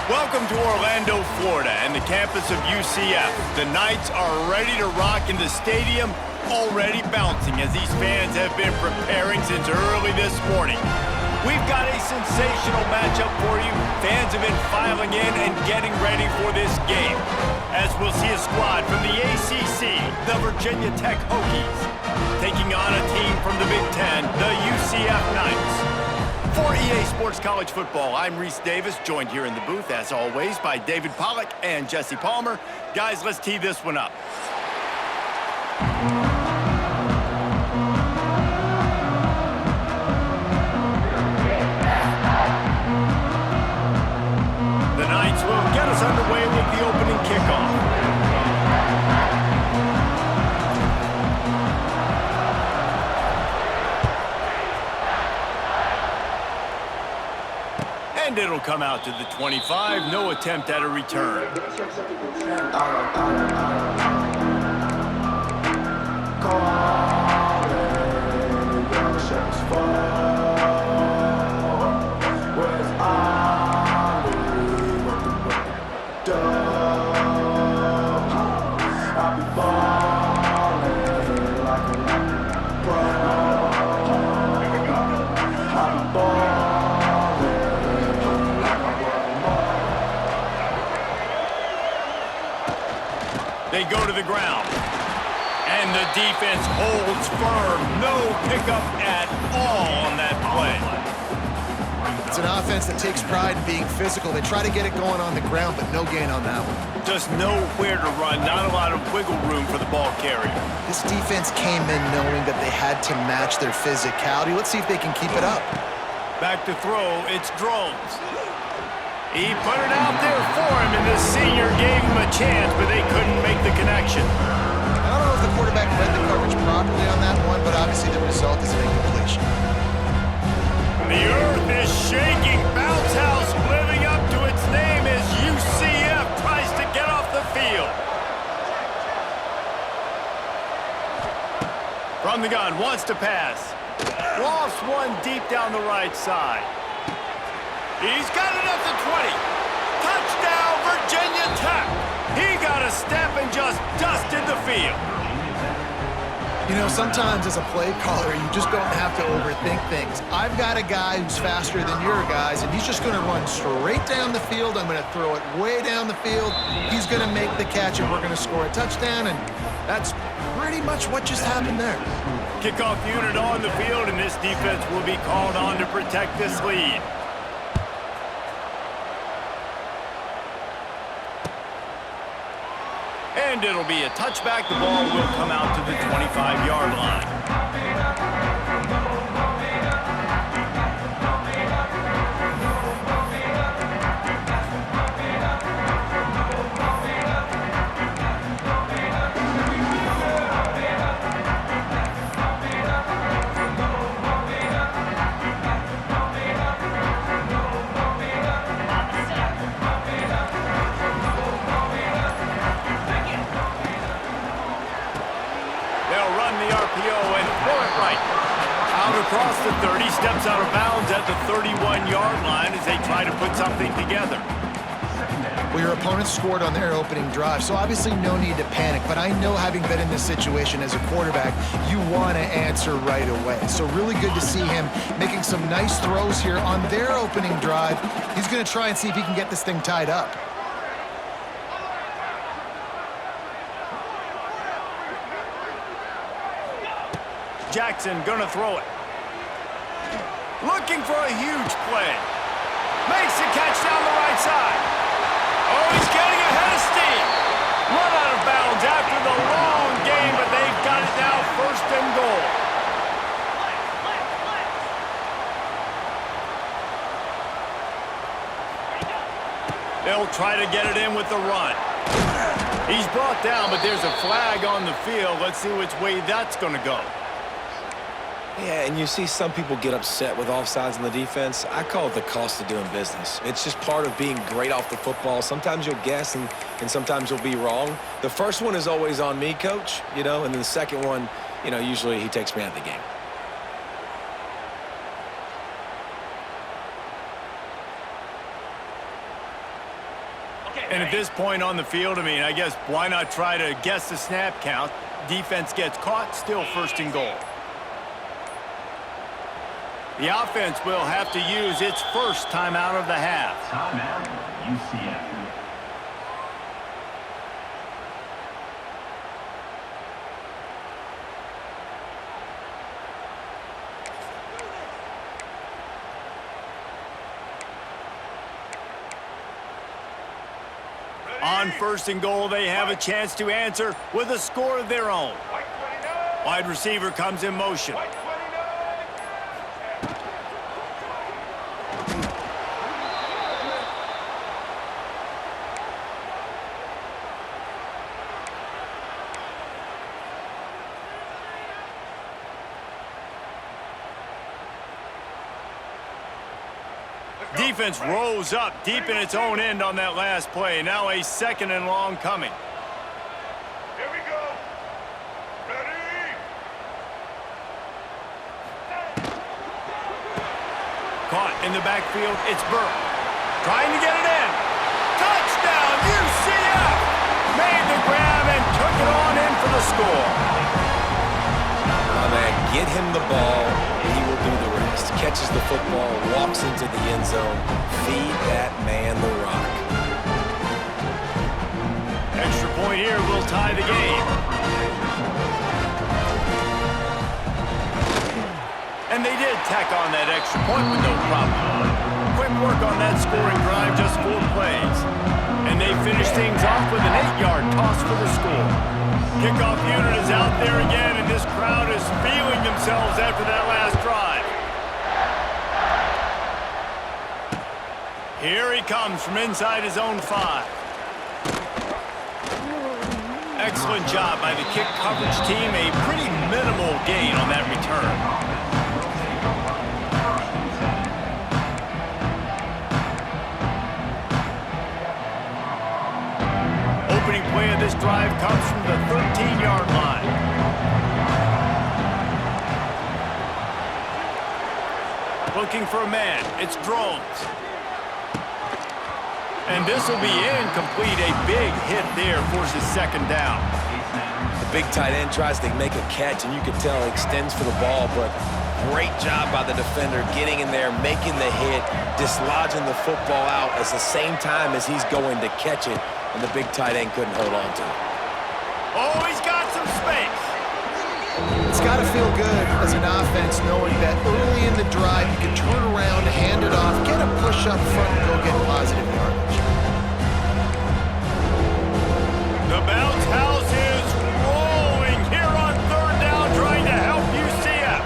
Welcome to Orlando, Florida, and the campus of UCF. The Knights are ready to rock in the stadium, already bouncing as these fans have been preparing since early this morning. We've got a sensational matchup for you. Fans have been filing in and getting ready for this game, as we'll see a squad from the ACC, the Virginia Tech Hokies, taking on a team from the Big Ten, the UCF Knights. For EA Sports College Football, I'm Reese Davis, joined here in the booth, as always, by David Pollack and Jesse Palmer. Guys, let's tee this one up. The Knights will get us underway with the opening kickoff. And it'll come out to the 25. No attempt at a return. They go to the ground, and the defense holds firm. No pickup at all on that play. It's an offense that takes pride in being physical. They try to get it going on the ground, but no gain on that one. Just nowhere to run, not a lot of wiggle room for the ball carrier. This defense came in knowing that they had to match their physicality. Let's see if they can keep it up. Back to throw, it's Drones. He put it out there for him, and the senior gave him a chance, but they couldn't make the connection. I don't know if the quarterback read the coverage properly on that one, but obviously the result is an incompletion. The earth is shaking. Bounce House living up to its name as UCF tries to get off the field. From the gun, wants to pass. Lofts one deep down the right side. He's got it at the 20. Touchdown, Virginia Tech. He got a step and just dusted the field. You know, sometimes as a play caller, you just don't have to overthink things. I've got a guy who's faster than your guys, and he's just going to run straight down the field. I'm going to throw it way down the field. He's going to make the catch, and we're going to score a touchdown, and that's pretty much what just happened there. Kickoff unit on the field, and this defense will be called on to protect this lead. And it'll be a touchback. The ball will come out to the 25-yard line. Across the 30, steps out of bounds at the 31-yard line as they try to put something together. Well, your opponent scored on their opening drive, so obviously no need to panic. But I know, having been in this situation as a quarterback, you want to answer right away. So really good to see him making some nice throws here on their opening drive. He's going to try and see if he can get this thing tied up. Jackson gonna throw it. Looking for a huge play. Makes the catch down the right side. Oh, he's getting ahead of steam. Run out of bounds after the long game, but they've got it now, first and goal. They'll try to get it in with the run. He's brought down, but there's a flag on the field. Let's see which way that's gonna go. Yeah, and you see some people get upset with offsides in the defense. I call it the cost of doing business. It's just part of being great off the football. Sometimes you'll guess and sometimes you'll be wrong. The first one is always on me, Coach, and then the second one, usually he takes me out of the game. And at this point on the field, I guess why not try to guess the snap count? Defense gets caught, still first and goal. The offense will have to use its first timeout of the half. Timeout, UCF. On first and goal, they have a chance to answer with a score of their own. Wide receiver comes in motion. Defense rose up deep in its own end on that last play. Now a second and long coming. Here we go. Ready? Caught in the backfield, it's Burke. Trying to get it in. Touchdown, UCF! Made the grab and took it on in for the score. Oh, man, get him the ball, and he will do the rest. Catches the football, walks into the end zone. Feed that man the rock. Extra point here will tie the game. And they did tack on that extra point with no problem. Quick work on that scoring drive, just 4 plays. And they finish things off with an 8-yard toss for the score. Kickoff unit is out there again, and this crowd is feeling themselves after that last drive. Here he comes from inside his own 5. Excellent job by the kick coverage team. A pretty minimal gain on that return. Opening play of this drive comes from the 13-yard line. Looking for a man. It's Drones. And this will be incomplete. A big hit there forces second down. The big tight end tries to make a catch, and you can tell he extends for the ball, but great job by the defender getting in there, making the hit, dislodging the football out at the same time as he's going to catch it, and the big tight end couldn't hold on to it. Oh, he's got some space. It's got to feel good as an offense knowing that early in the drive you can turn around, hand it off, get a push up front, and go get positive yardage. The bounce house is rolling here on third down, trying to help UCF.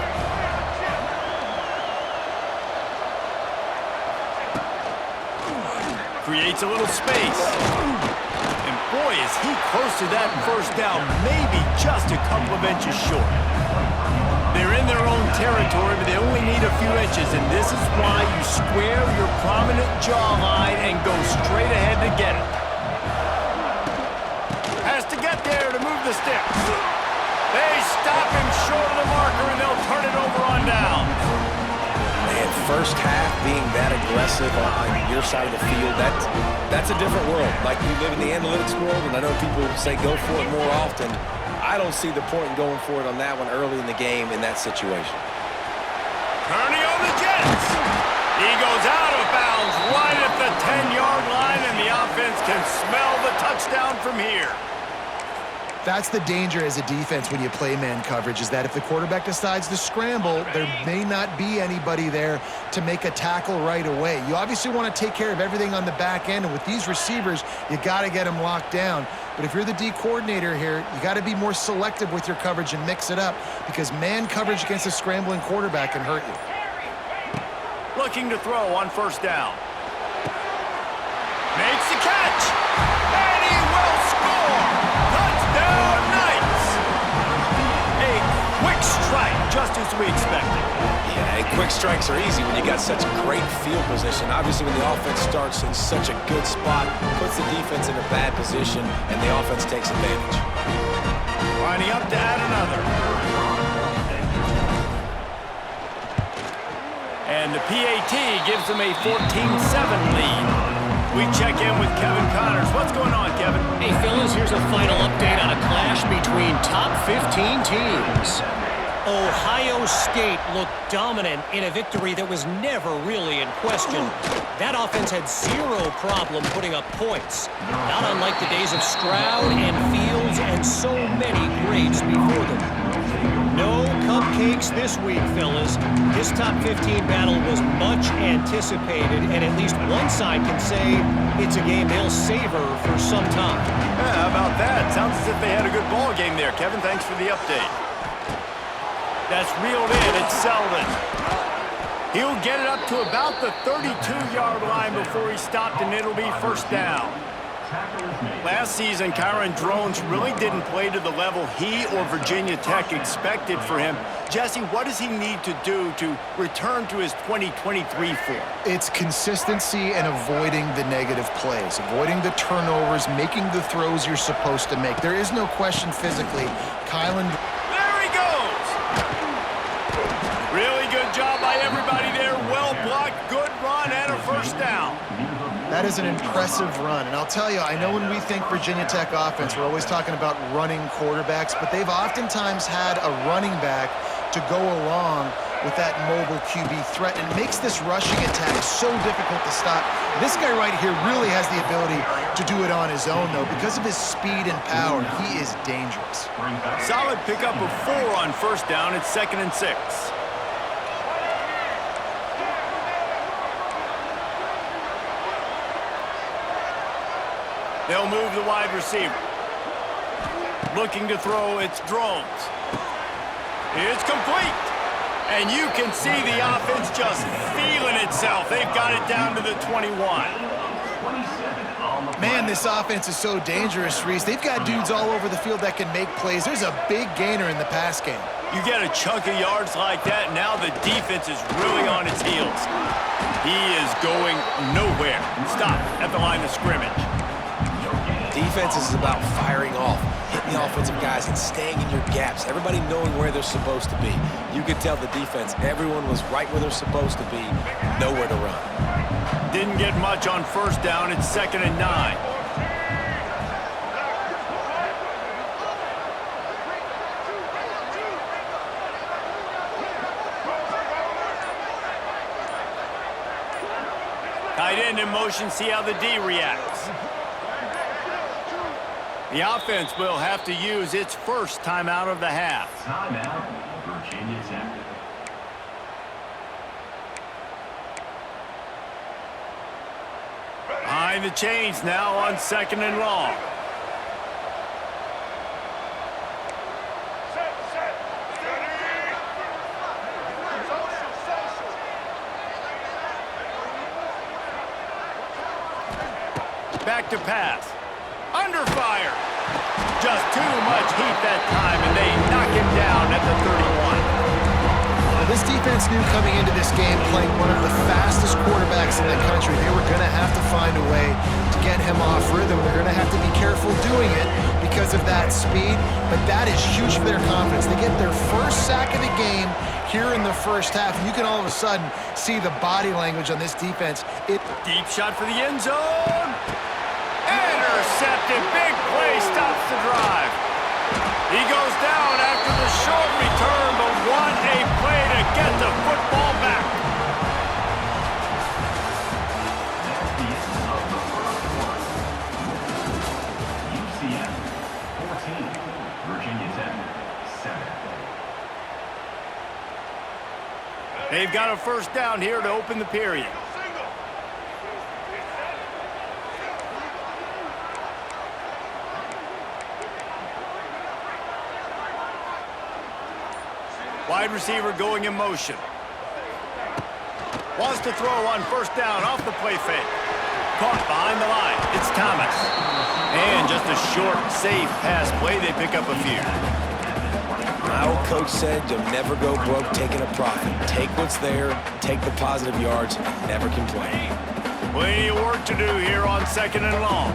Creates a little space. And boy, is he close to that first down, maybe just a couple of inches short. They're in their own territory, but they only need a few inches, and this is why you square your prominent jawline and go straight ahead to get it. Has to get there to move the sticks. They stop him short of the marker, and they'll turn it over on down. Man, first half being that aggressive on your side of the field, that's a different world. Like, you live in the analytics world, and I know people say go for it more often. I don't see the point in going for it on that one early in the game in that situation. Turning on the Jets. He goes out of bounds right at the 10-yard line, and the offense can smell the touchdown from here. That's the danger as a defense when you play man coverage, is that if the quarterback decides to scramble, there may not be anybody there to make a tackle right away. You obviously want to take care of everything on the back end, and with these receivers, you got to get them locked down. But if you're the D coordinator here, you got to be more selective with your coverage and mix it up, because man coverage against a scrambling quarterback can hurt you. Looking to throw on first down. Makes the catch, and he will score. Touchdown, Knights! A quick strike, just as we expected. Yeah, and quick strikes are easy when you got such great field position. Obviously, when the offense starts in such a good spot, puts the defense in a bad position, and the offense takes advantage. Lining up to add another. And the PAT gives them a 14-7 lead. We check in with Kevin Connors. What's going on, Kevin? Hey, fellas, here's a final update on a clash between top 15 teams. Ohio State looked dominant in a victory that was never really in question. That offense had zero problem putting up points, not unlike the days of Stroud and Fields and so many greats before them. No cupcakes this week, fellas. This top 15 battle was much anticipated, and at least one side can say it's a game they'll savor for some time. Yeah, how about that? Sounds as if they had a good ball game there. Kevin, thanks for the update. That's reeled in. It's Selden. He'll get it up to about the 32-yard line before he stopped, and it'll be first down. Last season, Kyron Drones really didn't play to the level he or Virginia Tech expected for him. Jesse, what does he need to do to return to his 2023 form? It's consistency and avoiding the negative plays, avoiding the turnovers, making the throws you're supposed to make. There is no question physically. Kylan... There he goes! Really good job by everybody there. Well blocked, good run, and a first down. That is an impressive run. And I'll tell you, I know when we think Virginia Tech offense, we're always talking about running quarterbacks, but they've oftentimes had a running back to go along with that mobile QB threat, and makes this rushing attack so difficult to stop. This guy right here really has the ability to do it on his own, though. Because of his speed and power, he is dangerous. Solid pickup of 4 on first down. It's 2nd and 6. They'll move the wide receiver. Looking to throw, it's Drones. It's complete. And you can see the offense just feeling itself. They've got it down to the 21. Man, this offense is so dangerous, Reese. They've got dudes all over the field that can make plays. There's a big gainer in the pass game. You get a chunk of yards like that, now the defense is really on its heels. He is going nowhere. Stop at the line of scrimmage. Defense is about firing off, hitting the offensive guys, and staying in your gaps. Everybody knowing where they're supposed to be. You could tell the defense, everyone was right where they're supposed to be, nowhere to run. Didn't get much on first down. It's 2nd and 9. Tight end in motion, see how the D reacts. The offense will have to use its first timeout of the half. Timeout, Virginia Tech. Behind the chains now on 2nd and long. Back to pass. Under fire. Just too much heat that time, and they knock him down at the 31. Now, this defense knew coming into this game, playing one of the fastest quarterbacks in the country, they were going to have to find a way to get him off rhythm. They're going to have to be careful doing it because of that speed, but that is huge for their confidence. They get their first sack of the game here in the first half, and you can all of a sudden see the body language on this defense. Deep shot for the end zone. Intercepted. Big play stops the drive. He goes down after the short return, but what a play to get the football back. That's the end of the first quarter. UCF 14, Virginia Tech 7. They've got a first down here to open the period. Wide receiver going in motion. Wants to throw on first down off the play fake. Caught behind the line. It's Thomas. And just a short, safe pass play. They pick up a few. My old coach said you'll never go broke taking a profit. Take what's there, take the positive yards, and never complain. Plenty of work to do here on 2nd and long.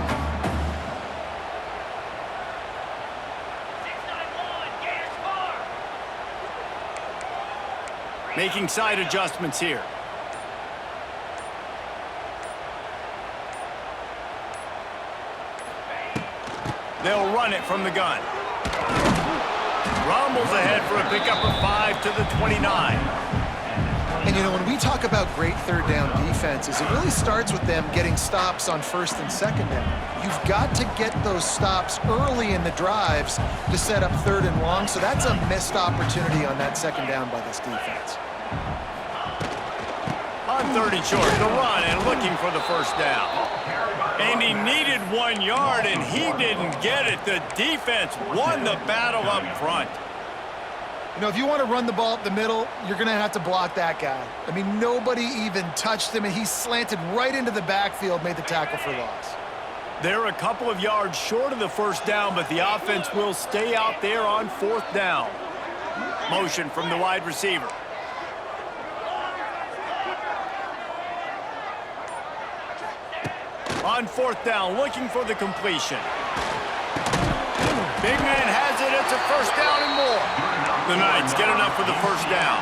Making side adjustments here. They'll run it from the gun. Rumbles ahead for a pickup of 5 to the 29. And, you know, when we talk about great third down defenses, it really starts with them getting stops on first and second down. You've got to get those stops early in the drives to set up third and long, so that's a missed opportunity on that second down by this defense. On 3rd and short, the run and looking for the first down. And he needed 1 yard, and he didn't get it. The defense won the battle up front. You know, if you want to run the ball up the middle, you're going to have to block that guy. I mean, nobody even touched him, and he slanted right into the backfield, made the tackle for loss. They're a couple of yards short of the first down, but the offense will stay out there on 4th down. Motion from the wide receiver. On 4th down, looking for the completion. Big man has it. It's a first down and more. The Knights get enough for the first down.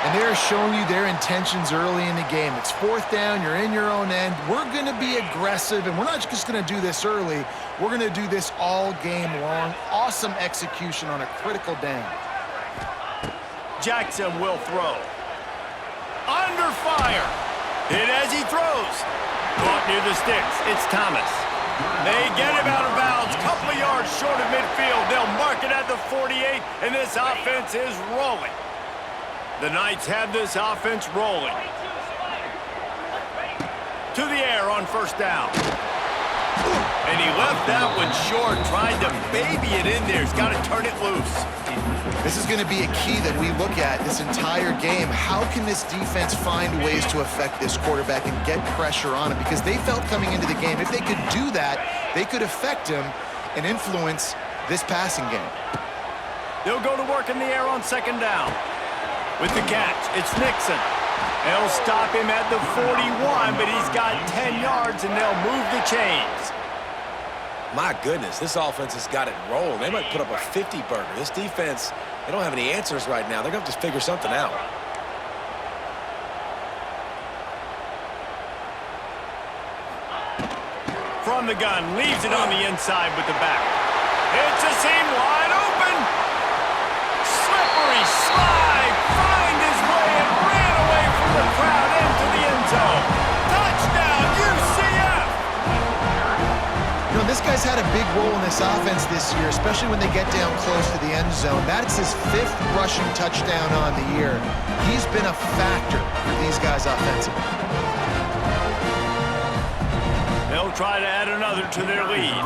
And they're showing you their intentions early in the game. It's 4th down. You're in your own end. We're going to be aggressive, and we're not just going to do this early. We're going to do this all game long. Awesome execution on a critical down. Jackson will throw. Under fire. Hit as he throws. Caught near the sticks. It's Thomas. They get him out of bounds. Couple of yards short of midfield. They'll mark it at the 48, and this offense is rolling. The Knights have this offense rolling. To the air on first down. And he left that one short, tried to baby it in there. He's got to turn it loose. This is going to be a key that we look at this entire game. How can this defense find ways to affect this quarterback and get pressure on him? Because they felt coming into the game, if they could do that, they could affect him and influence this passing game. They'll go to work in the air on second down. With the catch, it's Nixon. They'll stop him at the 41, but he's got 10 yards, and they'll move the chains. My goodness, this offense has got it rolled. They might put up a 50-burger. This defense, they don't have any answers right now. They're going to have to figure something out. From the gun, leaves it on the inside with the back. It's a seam wide open. Slippery slide, find his way and ran away from the crowd into the end zone. Touchdown, UCF! You know, this guy's had a big role in this offense this year, especially when they get down close to the end zone. That's his 5th rushing touchdown on the year. He's been a factor for these guys offensively. They'll try to add another to their lead.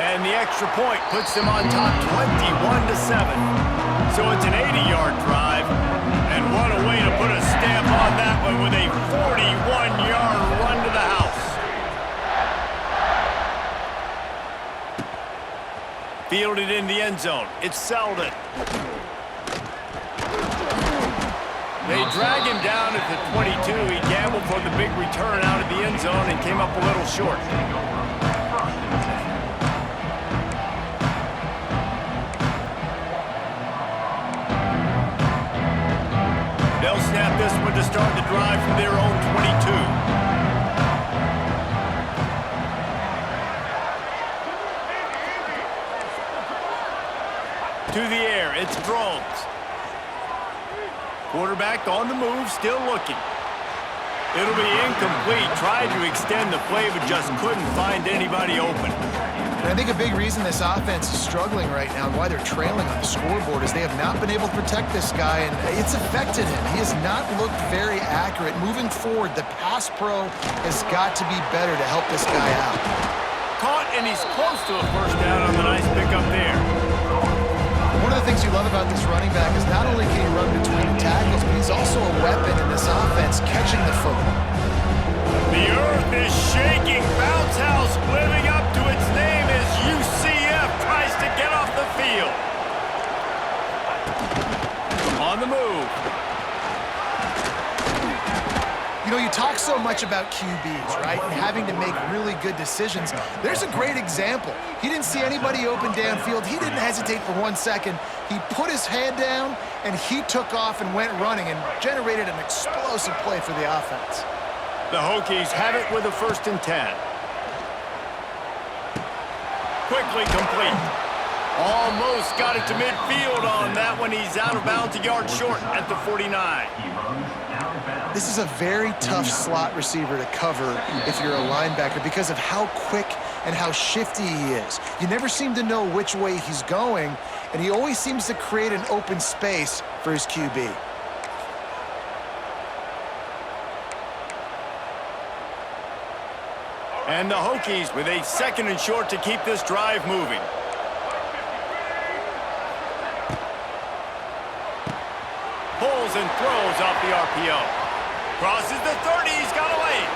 And the extra point puts them on top 21-7. So it's an 80-yard drive. And what a way to put a stamp on that one with a 41-yard run to the house. Fielded in the end zone. It's Selden. They drag him down at the 22. He gambled for the big return out of the end zone and came up a little short. They'll snap this one to start the drive from their own 22. To the air, it's Drones. Quarterback on the move, still looking. It'll be incomplete. Tried to extend the play, but just couldn't find anybody open. And I think a big reason this offense is struggling right now and why they're trailing on the scoreboard is they have not been able to protect this guy, and it's affected him. He has not looked very accurate. Moving forward, the pass pro has got to be better to help this guy out. Caught, and he's close to a first down on the nice pickup there. One of the things you love about this running back is not only can he run between the tackles, but he's also a weapon in this offense, catching the football. The earth is shaking. Bounce House living up to its name as UCF tries to get off the field. On the move. You know, you talk so much about QBs, right, and having to make really good decisions. There's a great example. He didn't see anybody open downfield. He didn't hesitate for 1 second. He put his head down, and he took off and went running and generated an explosive play for the offense. The Hokies have it with a 1st and 10. quickly complete. Almost got it to midfield on that one. He's out of bounds, a yard short at the 49. He runs out of bounds. This is a very tough slot receiver to cover if you're a linebacker because of how quick and how shifty he is. You never seem to know which way he's going, and he always seems to create an open space for his QB. And the Hokies with a 2nd and short to keep this drive moving. Pulls and throws off the RPO. Crosses the 30, he's got a lane.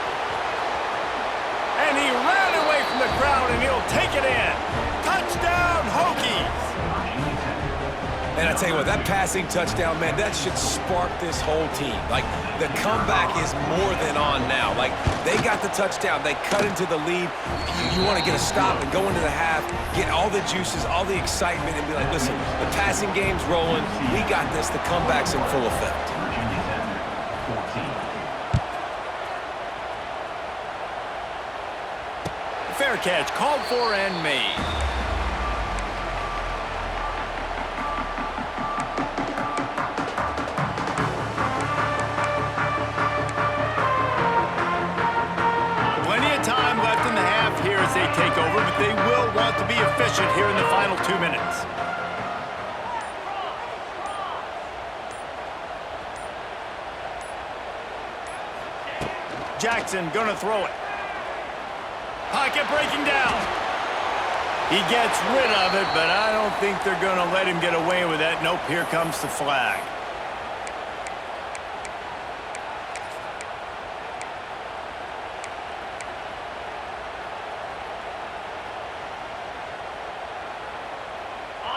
And he ran away from the crowd, and he'll take it in. Touchdown, Hokies! And I tell you what, that passing touchdown, man, that should spark this whole team. Like, the comeback is more than on now. Like, they got the touchdown. They cut into the lead. You want to get a stop and go into the half, get all the juices, all the excitement, and be like, listen, the passing game's rolling. We got this. The comeback's in full effect. Virginia Tech, 14. Fair catch, called for and made. They take over, but they will want to be efficient here in the final 2 minutes. Jackson gonna throw it. Pocket breaking down. He gets rid of it, but I don't think they're gonna let him get away with that. Nope, here comes the flag.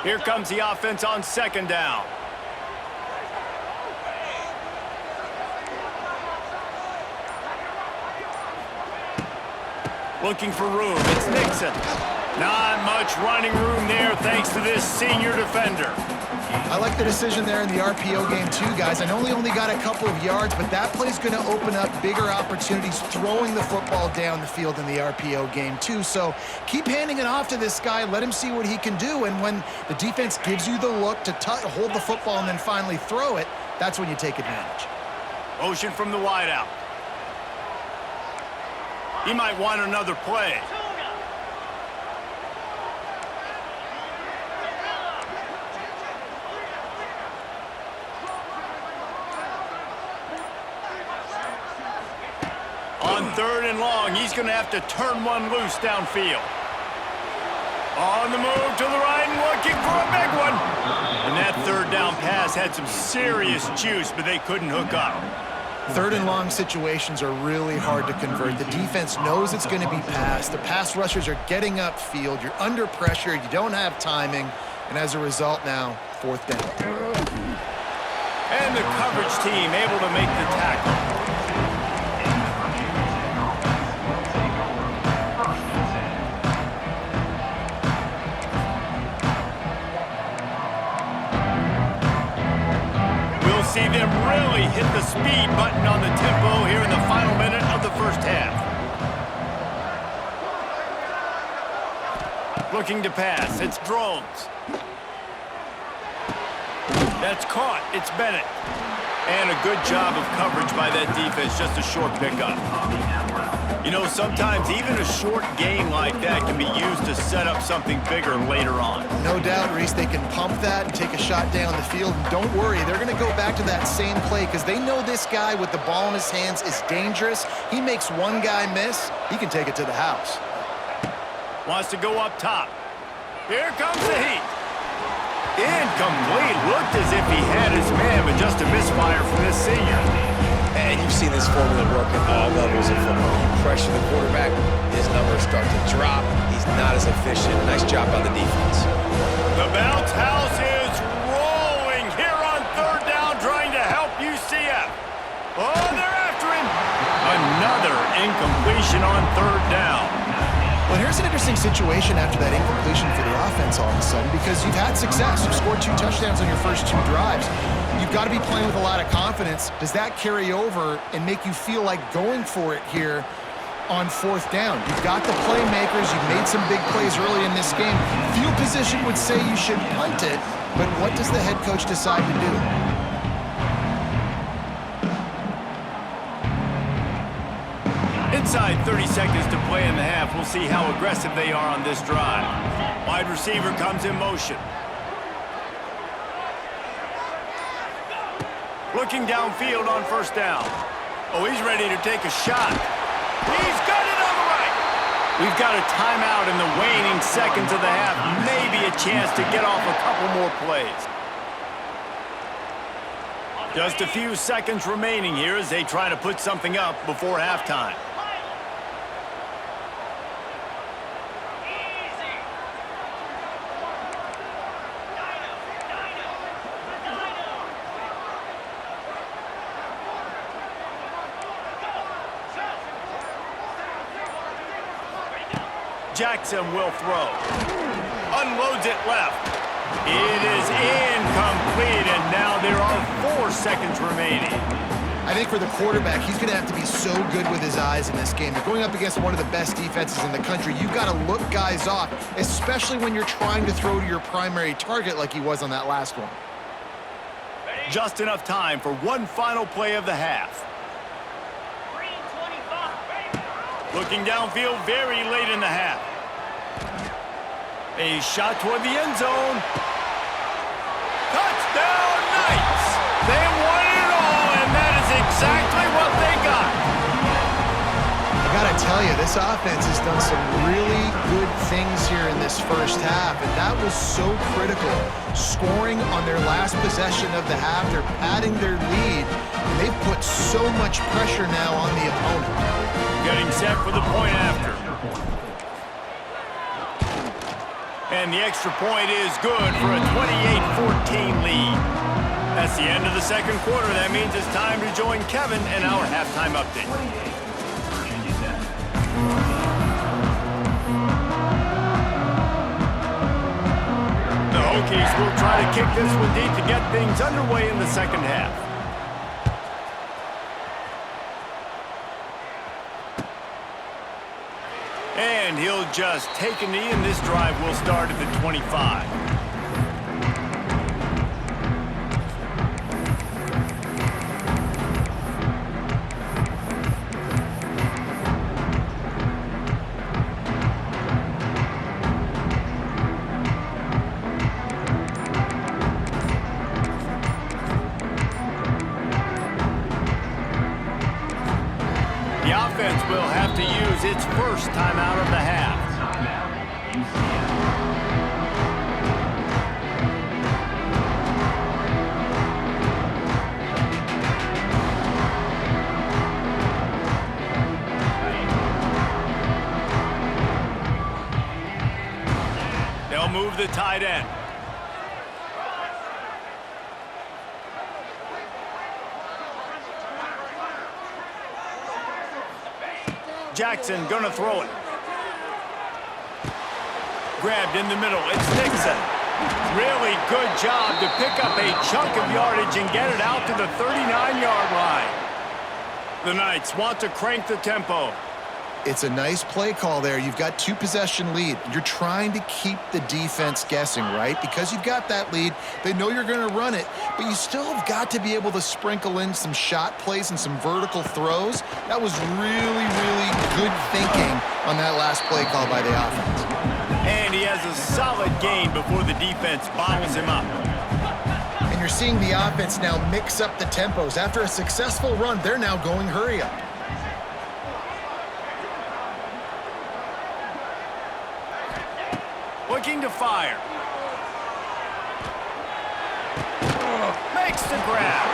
Here comes the offense on 2nd down. Looking for room. It's Nixon. Not much running room there thanks to this senior defender. I like the decision there in the RPO game too, guys. I know he only got a couple of yards, but that play's going to open up bigger opportunities throwing the football down the field in the RPO game too. So keep handing it off to this guy. Let him see what he can do. And when the defense gives you the look to hold the football and then finally throw it, that's when you take advantage. Motion from the wideout. He might want another play. On 3rd and long, he's going to have to turn one loose downfield. On the move to the right and looking for a big one. And that 3rd down pass had some serious juice, but they couldn't hook up. 3rd and long situations are really hard to convert. The defense knows it's going to be passed. The pass rushers are getting upfield. You're under pressure. You don't have timing. And as a result now, 4th down. And the coverage team able to make the tackle. See them really hit the speed button on the tempo here in the final minute of the first half. Looking to pass. It's Drones. That's caught. It's Bennett. And a good job of coverage by that defense. Just a short pickup. You know, sometimes even a short game like that can be used to set up something bigger later on. No doubt, Reese, they can pump that and take a shot down the field. And don't worry, they're going to go back to that same play because they know this guy with the ball in his hands is dangerous. He makes one guy miss, he can take it to the house. Wants to go up top. Here comes the heat. Incomplete. Looked as if he had his man, but just a misfire from this senior. And you've seen this formula work at all levels of football. You pressure the quarterback, his numbers start to drop. He's not as efficient. Nice job by the defense. The bounce house is rolling here on 3rd down, trying to help UCF. Oh, they're after him. Another incompletion on 3rd down. Well, here's an interesting situation after that incompletion for the offense all of a sudden because you've had success. You've scored 2 touchdowns on your first 2 drives. You've got to be playing with a lot of confidence. Does that carry over and make you feel like going for it here on fourth down. You've got the playmakers. You've made some big plays early in this game. Field position would say you should punt it, but what does the head coach decide to do? Inside 30 seconds to play in the half. We'll see how aggressive they are on this drive. Wide receiver comes in motion. Looking downfield on first down. Oh, he's ready to take a shot. He's got it on the right. We've got a timeout in the waning seconds of the half. Maybe a chance to get off a couple more plays. Just a few seconds remaining here as they try to put something up before halftime. Jackson will throw. Unloads it left. It is incomplete, and now there are 4 seconds remaining. I think for the quarterback, he's going to have to be so good with his eyes in this game. They're going up against one of the best defenses in the country. You've got to look guys off, especially when you're trying to throw to your primary target like he was on that last one. Just enough time for one final play of the half. Looking downfield very late in the half. A shot toward the end zone. Touchdown Knights! They won it all, and that is exactly what they got. I gotta tell you, this offense has done some really good things here in this first half, and that was so critical. Scoring on their last possession of the half, they're padding their lead, and they've put so much pressure now on the opponent. Getting set for the point after. And the extra point is good for a 28-14 lead. That's the end of the second quarter. That means it's time to join Kevin in our halftime update. The Hokies will try to kick this one deep to get things underway in the second half. And he'll just take a knee, and this drive will start at the 25. The offense will have to use its first timeout of the half. They'll move the tight end. Jackson gonna throw it. Grabbed in the middle. It's Nixon. Really good job to pick up a chunk of yardage and get it out to the 39-yard line. The Knights want to crank the tempo. It's a nice play call there. You've got 2-possession lead. You're trying to keep the defense guessing, right? Because you've got that lead, they know you're going to run it, but you still have got to be able to sprinkle in some shot plays and some vertical throws. That was really, really good thinking on that last play call by the offense. And he has a solid gain before the defense bottles him up. And you're seeing the offense now mix up the tempos. After a successful run, they're now going hurry up. Looking to fire. Makes the grab.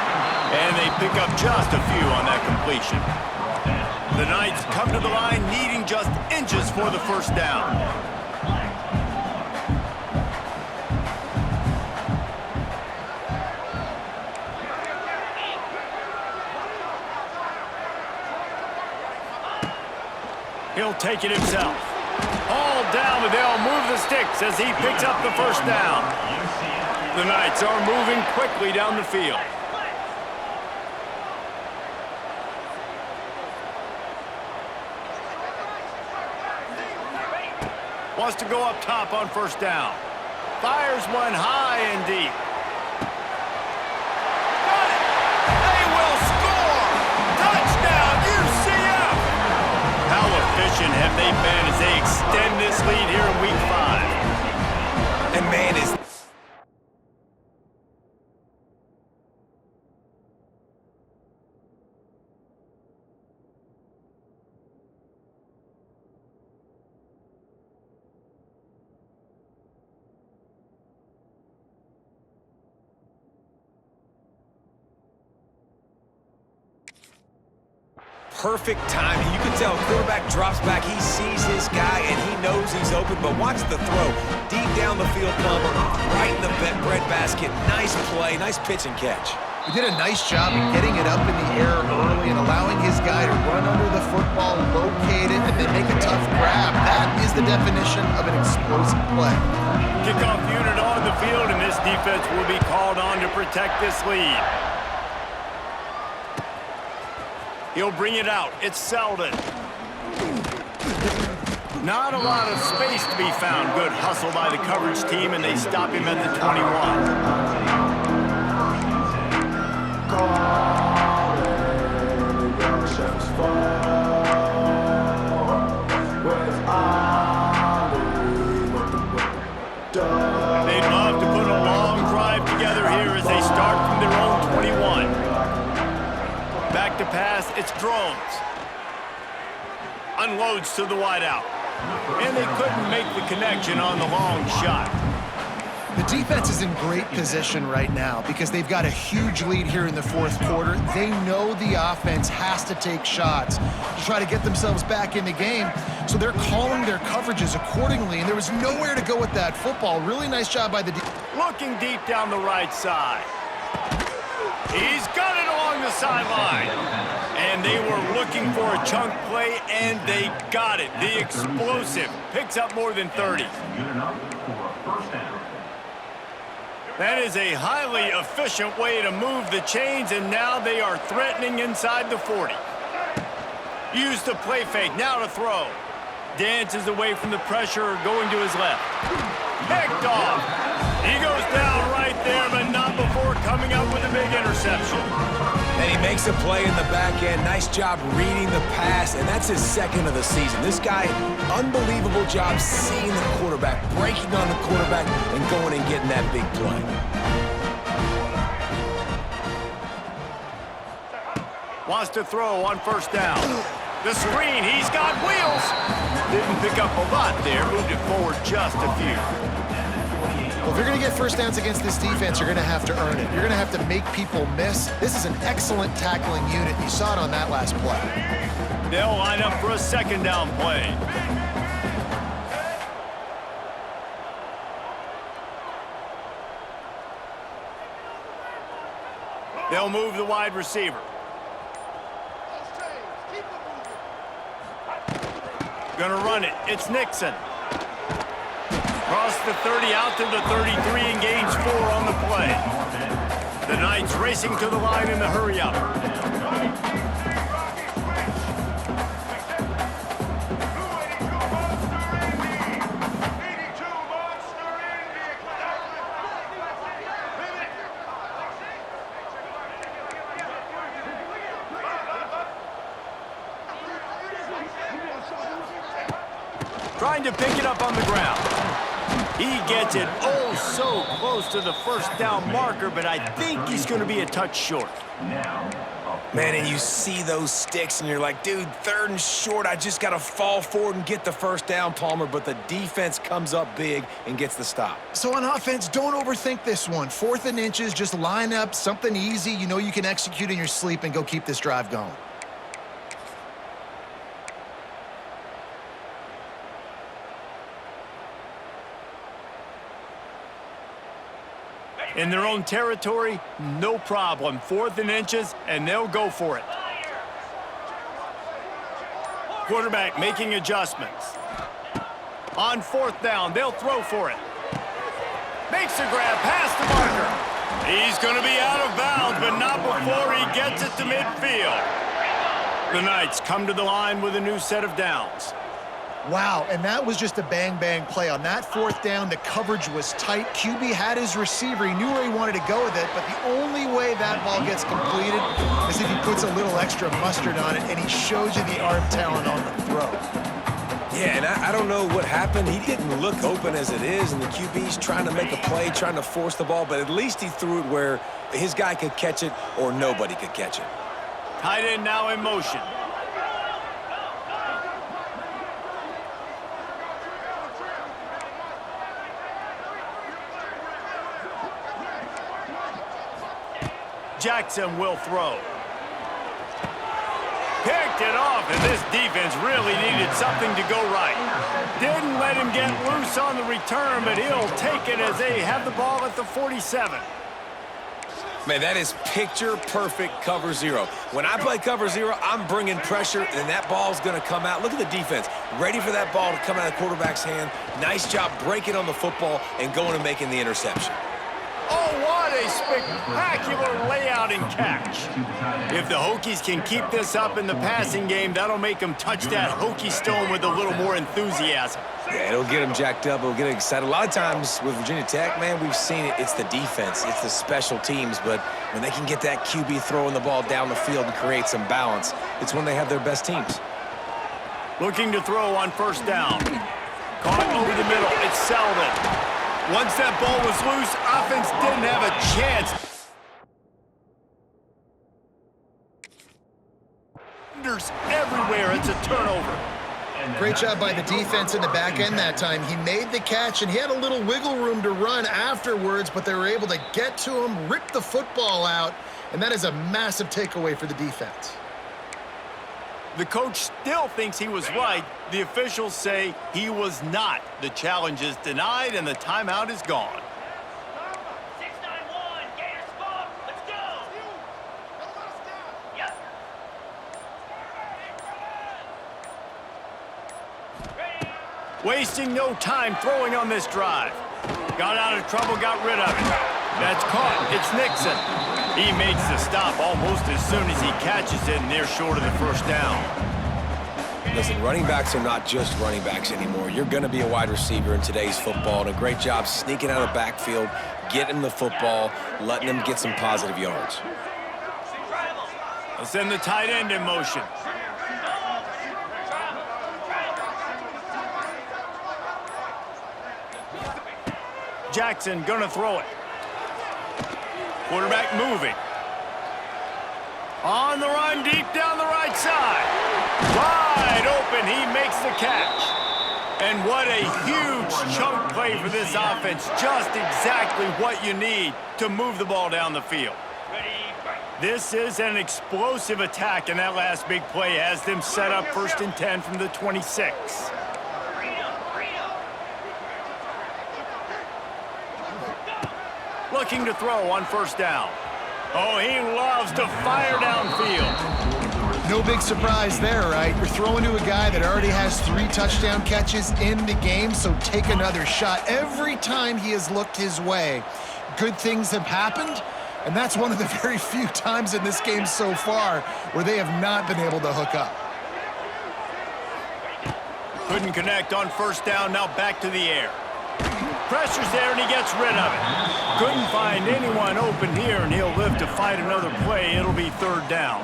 And they pick up just a few on that completion. The Knights come to the line needing just inches for the first down. He'll take it himself. All down, but they'll move the sticks as he picks up the first down. The Knights are moving quickly down the field. Wants to go up top on first down. Fires one high and deep. Got it! They will score! Touchdown, UCF! How efficient have they been as they extend this lead here in Week 5? And man, is perfect timing. You can tell quarterback drops back. He sees his guy, and he knows he's open, but watch the throw. Deep down the field, Palmer, right in the bread basket. Nice play, nice pitch and catch. He did a nice job of getting it up in the air early and allowing his guy to run under the football, locate it, and then make a tough grab. That is the definition of an explosive play. Kickoff unit on the field, and this defense will be called on to protect this lead. He'll bring it out. It's Selden. Not a lot of space to be found. Good hustle by the coverage team, and they stop him at the 21. They'd love to put a long drive together here as they start from their own 21. Back to pass, it's Drones. Unloads to the wideout. And they couldn't make the connection on the long shot. The defense is in great position right now because they've got a huge lead here in the fourth quarter. They know the offense has to take shots to try to get themselves back in the game, so they're calling their coverages accordingly, and there was nowhere to go with that football. Really nice job by the defense. Looking deep down the right side. He's got it along the sideline. And they were looking for a chunk play, and they got it. The explosive picks up more than 30. That is a highly efficient way to move the chains, and now they are threatening inside the 40. Use the play fake, now to throw. Dances away from the pressure, going to his left. Picked off. He goes down right there, but not before coming up with a big interception. And he makes a play in the back end. Nice job reading the pass, and that's his second of the season. This guy, unbelievable job seeing the quarterback, breaking on the quarterback, and going and getting that big play. Wants to throw on first down. The screen, he's got wheels. Didn't pick up a lot there, moved it forward just a few. Well, if you're going to get first downs against this defense, you're going to have to earn it. You're going to have to make people miss. This is an excellent tackling unit. You saw it on that last play. They'll line up for a second down play. They'll move the wide receiver. Gonna run it. It's Nixon. Across the 30, out to the 33, and gains 4 on the play. The Knights racing to the line in the hurry-up. Trying to pick it up on the ground. He gets it oh so close to the first down marker, but I think he's going to be a touch short. Man, and you see those sticks, and you're like, dude, 3rd and short, I just got to fall forward and get the first down, Palmer, but the defense comes up big and gets the stop. So on offense, don't overthink this one. 4th and inches, just line up something easy you know you can execute in your sleep and go keep this drive going. In their own territory, no problem. 4th and inches, and they'll go for it. Quarterback making adjustments. On 4th down, they'll throw for it. Makes a grab past the marker. He's going to be out of bounds, but not before he gets it to midfield. The Knights come to the line with a new set of downs. Wow, and that was just a bang-bang play. On that fourth down, the coverage was tight. QB had his receiver. He knew where he wanted to go with it, but the only way that ball gets completed is if he puts a little extra mustard on it, and he shows you the arm talent on the throw. Yeah, and I don't know what happened. He didn't look open as it is, and the QB's trying to make a play, trying to force the ball, but at least he threw it where his guy could catch it or nobody could catch it. Tight end now in motion. Jackson will throw. Picked it off, and this defense really needed something to go right. Didn't let him get loose on the return, but he'll take it as they have the ball at the 47. Man, that is picture-perfect cover zero. When I play cover zero, I'm bringing pressure, and that ball's going to come out. Look at the defense. Ready for that ball to come out of the quarterback's hand. Nice job breaking on the football and going and making the interception. Oh, what a spectacular layout and catch. If the Hokies can keep this up in the passing game, that'll make them touch that Hokie stone with a little more enthusiasm. Yeah, it'll get them jacked up. It'll get them excited. A lot of times with Virginia Tech, man, we've seen it. It's the defense. It's the special teams. But when they can get that QB throwing the ball down the field and create some balance, it's when they have their best teams. Looking to throw on first down. Caught over the middle. It's Selden. Once that ball was loose, offense didn't have a chance. Everywhere, it's a turnover. Great job by the defense in the back end that time. He made the catch, and he had a little wiggle room to run afterwards, but they were able to get to him, rip the football out, and that is a massive takeaway for the defense. The coach still thinks he was right. The officials say he was not. The challenge is denied, and the timeout is gone. 691, Gator Sport, let's go! Yep. Wasting no time throwing on this drive. Got out of trouble, got rid of it. That's caught. It's Nixon. He makes the stop almost as soon as he catches it, and they're short of the first down. Listen, running backs are not just running backs anymore. You're going to be a wide receiver in today's football, and a great job sneaking out of the backfield, getting the football, letting them get some positive yards. They'll send the tight end in motion. Jackson gonna throw it. Quarterback moving. On the run, deep down the right side. Wide open, he makes the catch. And what a huge chunk play for this offense. Just exactly what you need to move the ball down the field. This is an explosive attack, and that last big play has them set up 1st and 10 from the 26. Looking to throw on first down. Oh, he loves to fire downfield. No big surprise there, right? You're throwing to a guy that already has 3 touchdown catches in the game, so take another shot. Every time he has looked his way, good things have happened, and that's one of the very few times in this game so far where they have not been able to hook up. Couldn't connect on first down, now back to the air. Pressure's there, and he gets rid of it. Couldn't find anyone open here, and he'll live to fight another play. It'll be 3rd down.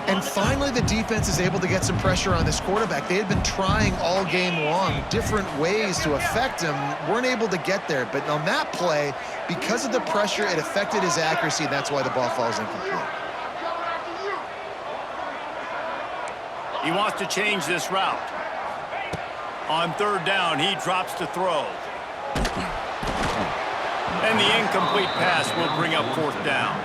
And finally, the defense is able to get some pressure on this quarterback. They had been trying all game long different ways to affect him, weren't able to get there. But on that play, because of the pressure, it affected his accuracy, and that's why the ball falls incomplete. He wants to change this route. On 3rd down, he drops to throw. And the incomplete pass will bring up 4th down.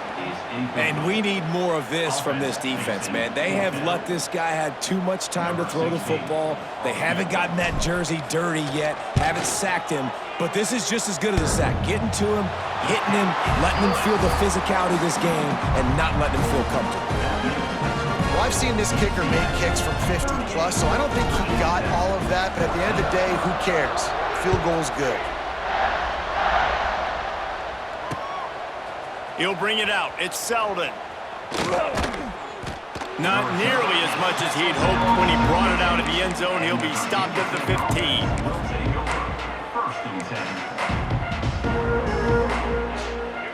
And we need more of this from this defense, man. They have let this guy have too much time to throw the football. They haven't gotten that jersey dirty yet, haven't sacked him. But this is just as good as a sack. Getting to him, hitting him, letting him feel the physicality of this game, and not letting him feel comfortable. Well, I've seen this kicker make kicks from 50+, so I don't think he got all of that, but at the end of the day, who cares? Field goal's good. He'll bring it out. It's Selden. Not nearly as much as he'd hoped when he brought it out of the end zone. He'll be stopped at the 15. Will take over. First and 10.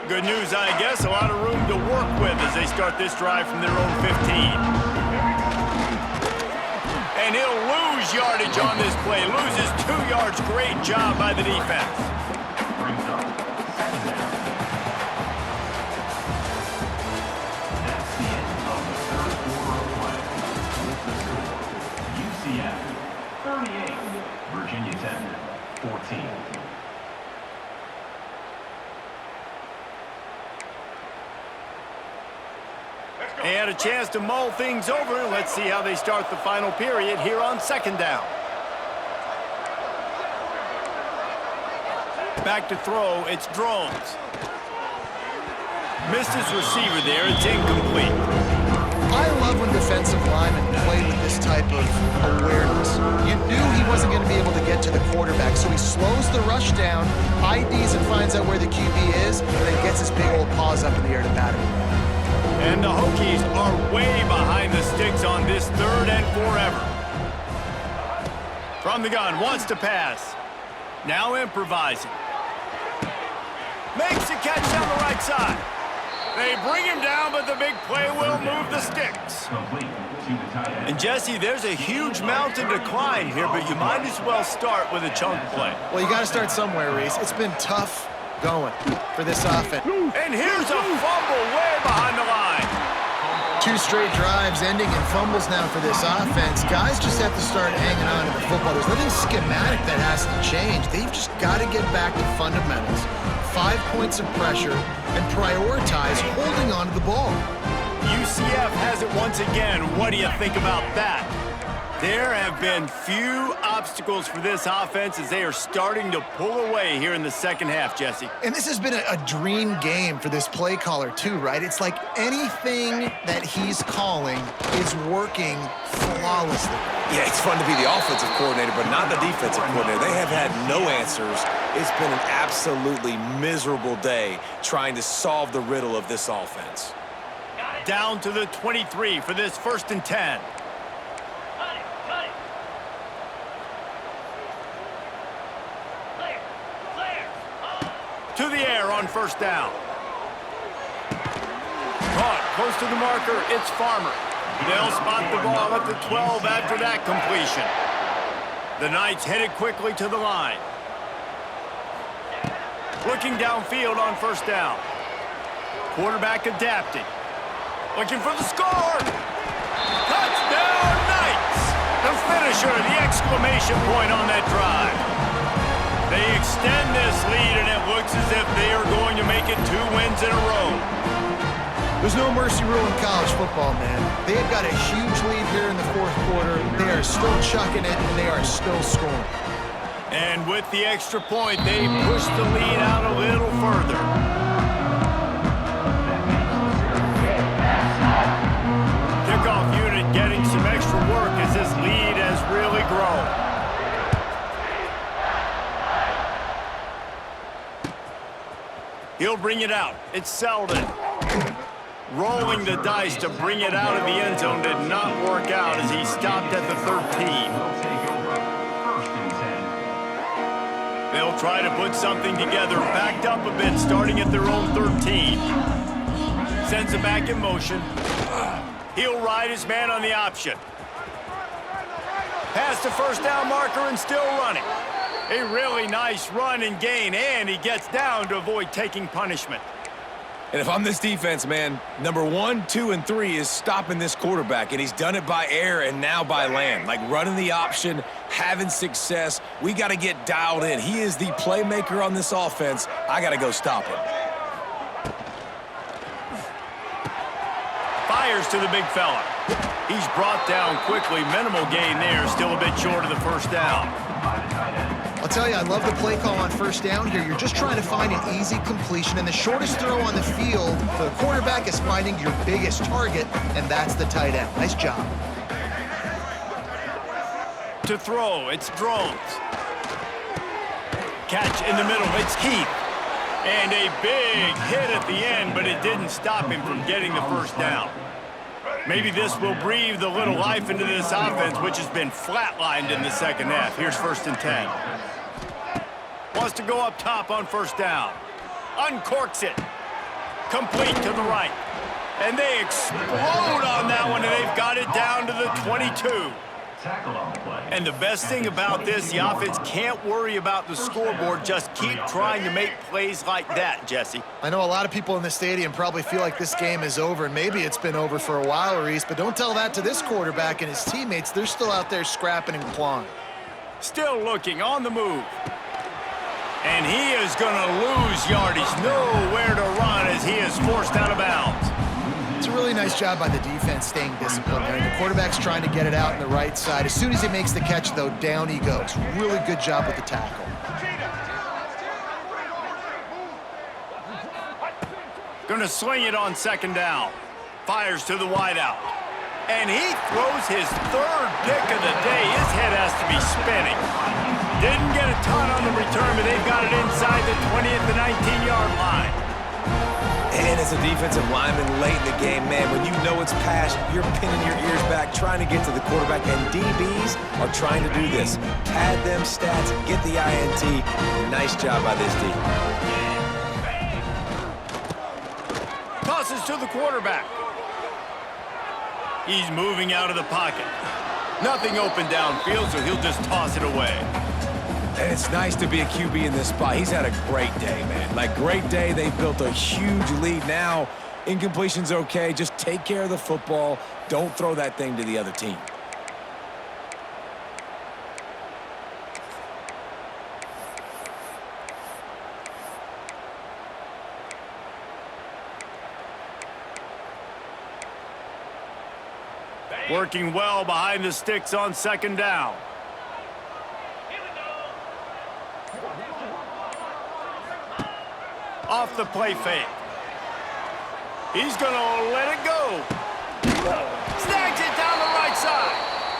Good news, I guess. A lot of room to work with as they start this drive from their own 15. And he'll lose yardage on this play. Loses 2 yards. Great job by the defense. Brings up second down. That's the end of the third quarter of play. With the score, UCF 38, Virginia Tech 14. They had a chance to mull things over. Let's see how they start the final period here on second down. Back to throw, it's Drones. Missed his receiver there, it's incomplete. I love when defensive linemen play with this type of awareness. You knew he wasn't going to be able to get to the quarterback, so he slows the rush down, IDs and finds out where the QB is, and then gets his big old paws up in the air to bat him. And the Hokies are way behind the sticks on this 3rd and forever. From the gun, wants to pass. Now improvising. Makes a catch down the right side. They bring him down, but the big play will move the sticks. Complete to the tight end. And Jesse, there's a huge mountain to climb here, but you might as well start with a chunk play. Well, you got to start somewhere, Reese. It's been tough going for this offense. And here's a fumble way behind the line. 2 straight drives ending in fumbles now for this offense. Guys just have to start hanging on to the football. There's nothing schematic that has to change. They've just got to get back to fundamentals. 5 points of pressure and prioritize holding on to the ball. UCF has it once again. What do you think about that? There have been few obstacles for this offense as they are starting to pull away here in the second half, Jesse. And this has been a dream game for this play caller too, right? It's like anything that he's calling is working flawlessly. Yeah, it's fun to be the offensive coordinator, but not the defensive coordinator. They have had no answers. It's been an absolutely miserable day trying to solve the riddle of this offense. Down to the 23 for this 1st and 10. Cut it, cut it. Clear, clear. To the air on 1st down. Caught close to the marker, it's Farmer. They'll spot the ball at the 12 after that completion. The Knights headed quickly to the line. Looking downfield on 1st down. Quarterback adapting. Looking for the score. Touchdown Knights! The finisher, the exclamation point on that drive. They extend this lead, and it looks as if they are going to make it 2 wins in a row. There's no mercy rule in college football, man. They've got a huge lead here in the 4th quarter. They are still chucking it, and they are still scoring. And with the extra point, they push the lead out a little further. Kickoff unit getting some extra work as this lead has really grown. He'll bring it out. It's Selden. Rolling the dice to bring it out of the end zone did not work out as he stopped at the 13. Will take over. 1st and 10. They'll try to put something together, backed up a bit, starting at their own 13. Sends it back in motion. He'll ride his man on the option. Past the 1st down marker and still running. A really nice run and gain, and he gets down to avoid taking punishment. And if I'm this defense, man, number 1, 2, and 3 is stopping this quarterback, and he's done it by air and now by land. Like running the option, having success. We got to get dialed in. He is the playmaker on this offense. I got to go stop him. Fires to the big fella. He's brought down quickly. Minimal gain there. Still a bit short of the 1st down. I'll tell you, I love the play call on 1st down here. You're just trying to find an easy completion, and the shortest throw on the field for the quarterback is finding your biggest target, and that's the tight end. Nice job. To throw, it's Drones. Catch in the middle, it's Heath. And a big hit at the end, but it didn't stop him from getting the 1st down. Maybe this will breathe a little life into this offense, which has been flatlined in the second half. Here's 1st and 10. Wants to go up top on 1st down. Uncorks it. Complete to the right. And they explode on that one, and they've got it down to the 22. Tackle on the play. And the best thing about this, the offense can't worry about the scoreboard. Just keep trying to make plays like that, Jesse. I know a lot of people in the stadium probably feel like this game is over, and maybe it's been over for a while, Reese, but don't tell that to this quarterback and his teammates. They're still out there scrapping and clawing. Still looking on the move. And he is going to lose yardage. Nowhere to run as he is forced out of bounds. It's a really nice job by the defense staying disciplined there. The quarterback's trying to get it out on the right side. As soon as he makes the catch, though, down he goes. Really good job with the tackle. Going to sling it on 2nd down. Fires to the wideout. And he throws his 3rd pick of the day. His head has to be spinning. Didn't get a ton on the return, but they've got it inside the 20 at the 19-yard line. And as a defensive lineman late in the game, man, when you know it's past, you're pinning your ears back, trying to get to the quarterback, and DBs are trying to do this. Pad them stats, get the INT. Nice job by this D. Tosses to the quarterback. He's moving out of the pocket. Nothing open downfield, so he'll just toss it away. And it's nice to be a QB in this spot. He's had a great day, man. Like, great day. They've built a huge lead. Now, incompletion's okay. Just take care of the football. Don't throw that thing to the other team. Working well behind the sticks on 2nd down. Off the play fake. He's going to let it go. Snags it down the right side.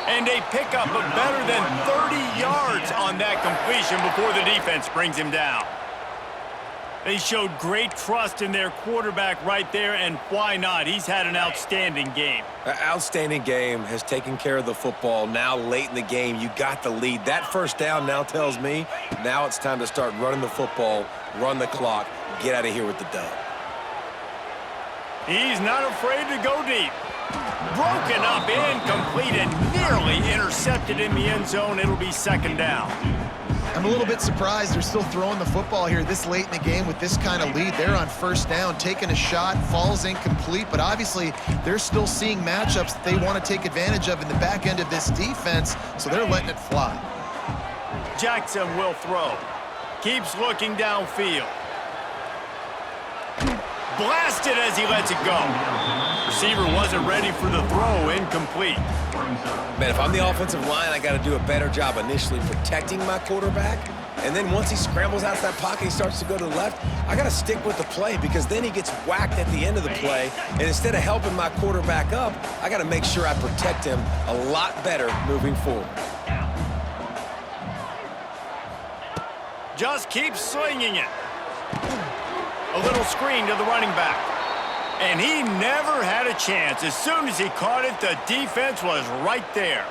And a pickup of better than 30 yards on that completion before the defense brings him down. They showed great trust in their quarterback right there, and why not? He's had an outstanding game. An outstanding game, has taken care of the football. Now late in the game, you got the lead. That 1st down now tells me now it's time to start running the football, run the clock, get out of here with the dub. He's not afraid to go deep. Broken up, incomplete, and nearly intercepted in the end zone. It'll be 2nd down. I'm a little bit surprised they're still throwing the football here this late in the game with this kind of lead. They're on 1st down, taking a shot, falls incomplete, but obviously they're still seeing matchups that they want to take advantage of in the back end of this defense, so they're letting it fly. Jackson will throw. Keeps looking downfield. Blasted as he lets it go. Receiver wasn't ready for the throw, incomplete. Man, if I'm the offensive line, I got to do a better job initially protecting my quarterback. And then once he scrambles out of that pocket, he starts to go to the left, I got to stick with the play because then he gets whacked at the end of the play. And instead of helping my quarterback up, I got to make sure I protect him a lot better moving forward. Just keeps swinging it. A little screen to the running back. And he never had a chance. As soon as he caught it, the defense was right there.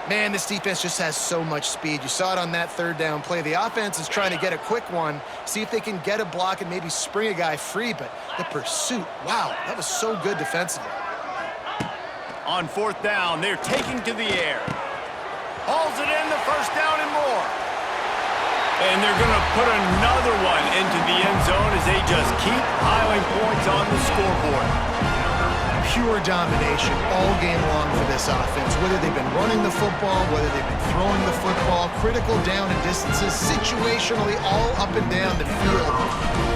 Man, this defense just has so much speed. You saw it on that 3rd down play. The offense is trying to get a quick one, see if they can get a block and maybe spring a guy free, but the pursuit, wow, that was so good defensively. On 4th down, they're taking to the air. Hauls it in, the 1st down and more. And they're going to put another one into the end zone as they just keep piling points on the scoreboard. Pure domination all game long for this offense. Whether they've been running the football, whether they've been throwing the football, critical down and distances, situationally all up and down the field.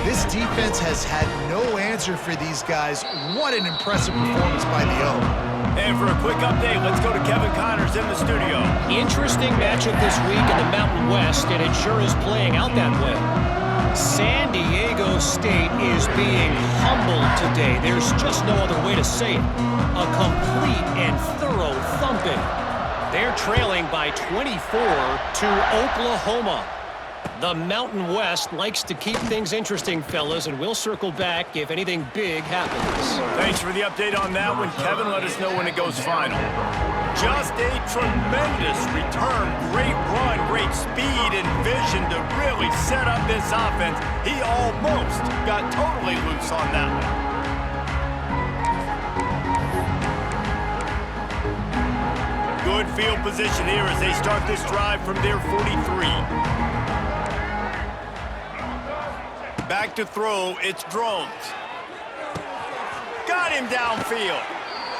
This defense has had no answer for these guys. What an impressive performance by the O. And for a quick update, let's go to Kevin Connors in the studio. Interesting matchup this week in the Mountain West, and it sure is playing out that way. San Diego State is being humbled today. There's just no other way to say it. A complete and thorough thumping. They're trailing by 24 to Oklahoma. The Mountain West likes to keep things interesting, fellas, and we'll circle back if anything big happens. Thanks for the update on that one, Kevin. Let us know when it goes final. Just a tremendous return. Great run, great speed and vision to really set up this offense. He almost got totally loose on that one. Good field position here as they start this drive from their 43. Back to throw, it's Drones. Got him downfield.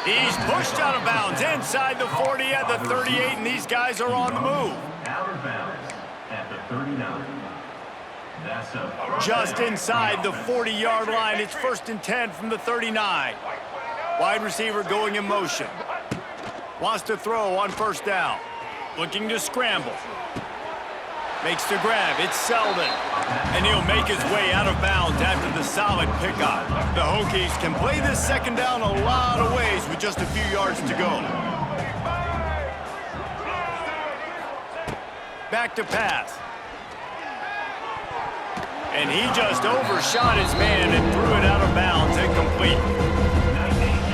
He's pushed out of bounds inside the 40 at the 38, and these guys are on the move. Out of bounds at the 39. That's a Just inside the 40-yard line, it's 1st and 10 from the 39. Wide receiver going in motion. Wants to throw on 1st down. Looking to scramble. Makes the grab, it's Selden. And he'll make his way out of bounds after the solid pickup. The Hokies can play this 2nd down a lot of ways with just a few yards to go. Back to pass. And he just overshot his man and threw it out of bounds, incomplete.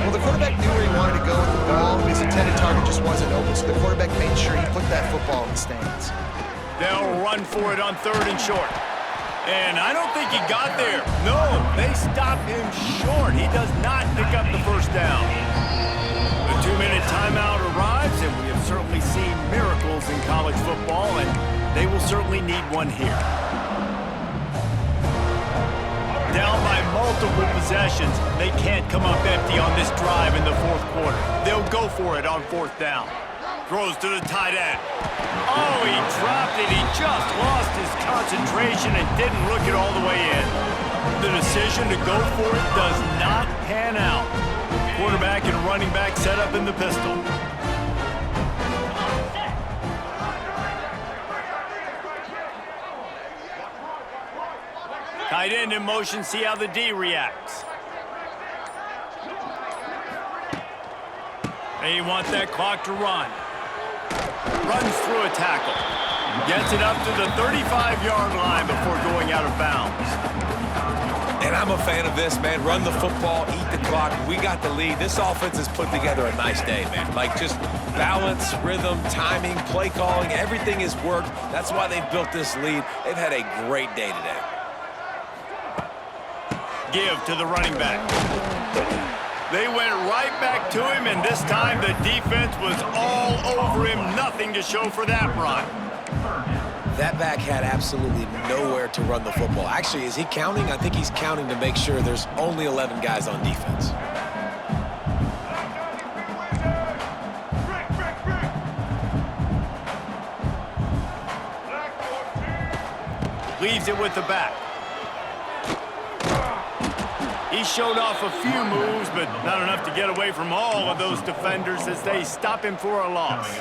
Well, the quarterback knew where he wanted to go with the ball. His intended target just wasn't open, so the quarterback made sure he put that football in the stands. They'll run for it on 3rd and short. And I don't think he got there. No, they stop him short. He does not pick up the 1st down. The 2-minute timeout arrives, and we have certainly seen miracles in college football, and they will certainly need one here. Down by multiple possessions, they can't come up empty on this drive in the 4th quarter. They'll go for it on 4th down. Throws to the tight end. Oh, he dropped it. He just lost his concentration and didn't look it all the way in. The decision to go for it does not pan out. Quarterback and running back set up in the pistol. Tight end in motion, see how the D reacts. They want that clock to run. Runs through a tackle. Gets it up to the 35-yard line before going out of bounds. And I'm a fan of this, man. Run the football, eat the clock. We got the lead. This offense has put together a nice day, man. Like, just balance, rhythm, timing, play calling, everything has worked. That's why they've built this lead. They've had a great day today. Give to the running back. They went right back to him, and this time the defense was all over him. Nothing to show for that run. That back had absolutely nowhere to run the football. Actually, is he counting? I think he's counting to make sure there's only 11 guys on defense. Leaves it with the back. He showed off a few moves, but not enough to get away from all of those defenders as they stop him for a loss.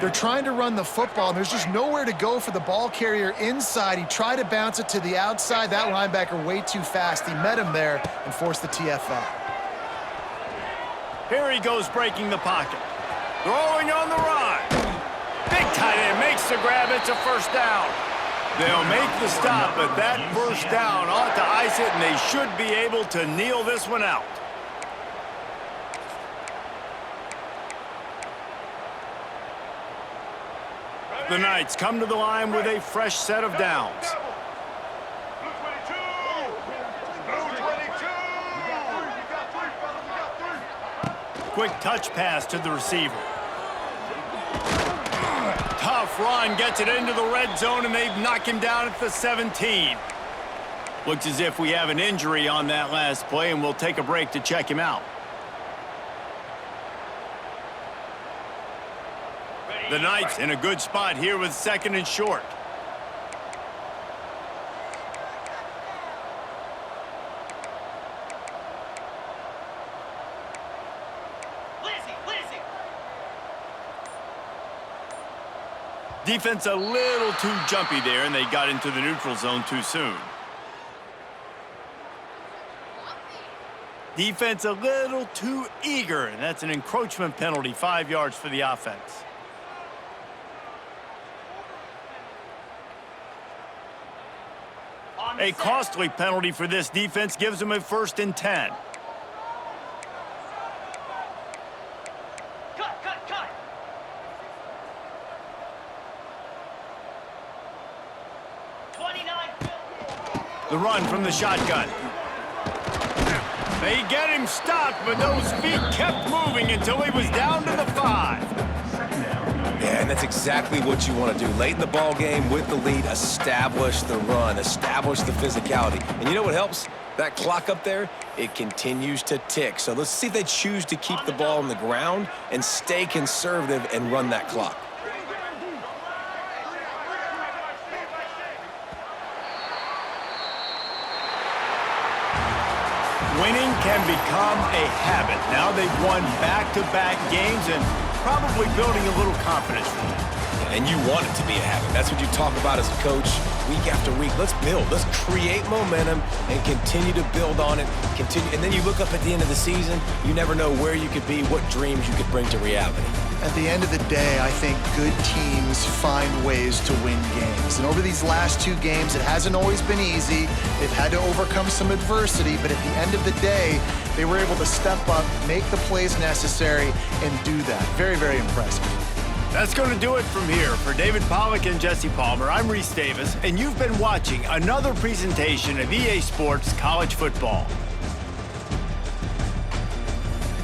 They're trying to run the football, and there's just nowhere to go for the ball carrier inside. He tried to bounce it to the outside. That linebacker way too fast. He met him there and forced the TFL. Here he goes breaking the pocket. Throwing on the run. Big tight end makes the grab. It's a 1st down. They'll make the stop, but that 1st down ought to ice it, and they should be able to kneel this one out. The Knights come to the line with a fresh set of downs. Quick touch pass to the receiver. Tough run, gets it into the red zone, and they've knocked him down at the 17. Looks as if we have an injury on that last play, and we'll take a break to check him out. The Knights in a good spot here with 2nd and short. Defense a little too jumpy there, and they got into the neutral zone too soon. Defense a little too eager, and that's an encroachment penalty, 5 yards for the offense. A costly penalty for this defense gives them a 1st and 10. Cut. The run from the shotgun. They get him stopped, but those feet kept moving until he was down to the 5. Yeah, and that's exactly what you want to do. Late in the ball game with the lead, establish the run, establish the physicality. And you know what helps? That clock up there, it continues to tick. So let's see if they choose to keep the ball on the ground and stay conservative and run that clock. Winning can become a habit. Now they've won back-to-back games and probably building a little confidence for them. And you want it to be a habit. That's what you talk about as a coach week after week. Let's build. Let's create momentum and continue to build on it. And then you look up at the end of the season, you never know where you could be, what dreams you could bring to reality. At the end of the day, I think good teams find ways to win games. And over these last 2 games, it hasn't always been easy. They've had to overcome some adversity, but at the end of the day, they were able to step up, make the plays necessary, and do that. Very, very impressive. That's going to do it from here. For David Pollack and Jesse Palmer, I'm Reese Davis, and you've been watching another presentation of EA Sports College Football.